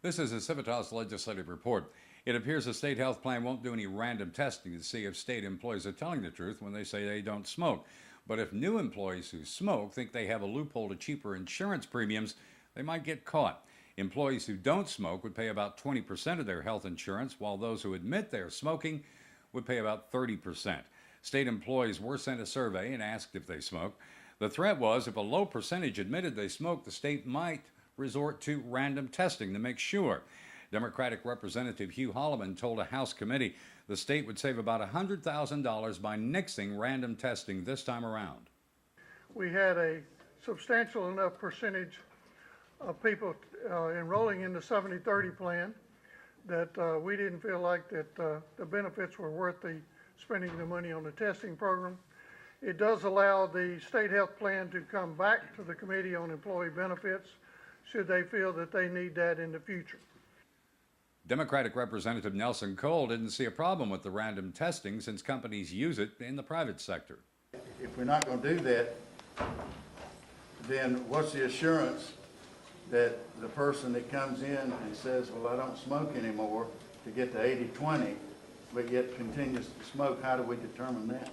This is a Civitas Legislative Report. It appears the state health plan won't do any random testing to see if state employees are telling the truth when they say they don't smoke. But if new employees who smoke think they have a loophole to cheaper insurance premiums, they might get caught. Employees who don't smoke would pay about 20% of their health insurance, while those who admit they're smoking would pay about 30%. State employees were sent a survey and asked if they smoke. The threat was if a low percentage admitted they smoked, the state might resort to random testing to make sure. Democratic Representative Hugh Holloman told a House committee the state would save about $100,000 by nixing random testing this time around. We had a substantial enough percentage of people enrolling in the 70-30 plan that we didn't feel like that the benefits were worth the spending the money on the testing program. It does allow the state health plan to come back to the Committee on Employee Benefits should they feel that they need that in the future. Democratic Representative Nelson Cole didn't see a problem with the random testing since companies use it in the private sector. If we're not going to do that, then what's the assurance that the person that comes in and says, well, I don't smoke anymore, to get to 80-20, but yet continues to smoke? How do we determine that?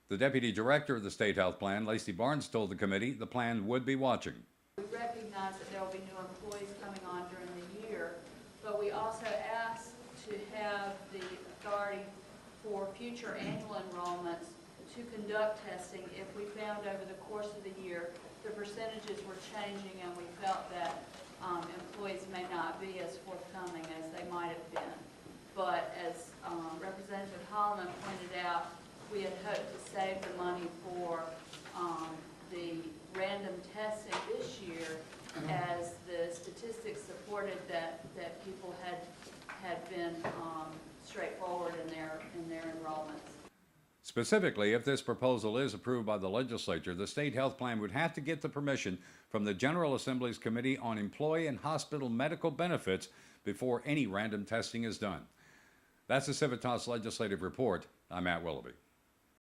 The deputy director of the state health plan, Lacey Barnes, told the committee the plan would be watching. We recognize that there will be new employees coming on during the year, but we also ask to have the authority for future annual enrollments to conduct testing if we found over the course of the year the percentages were changing and we felt that employees may not be as forthcoming as they might have been. But as Representative Holloman pointed out, we had hoped to save the money for the random testing this year, as the statistics supported that people had been straightforward in their enrollments. Specifically, if this proposal is approved by the legislature, the state health plan would have to get the permission from the General Assembly's Committee on Employee and Hospital Medical Benefits before any random testing is done. That's the Civitas Legislative Report. I'm Matt Willoughby.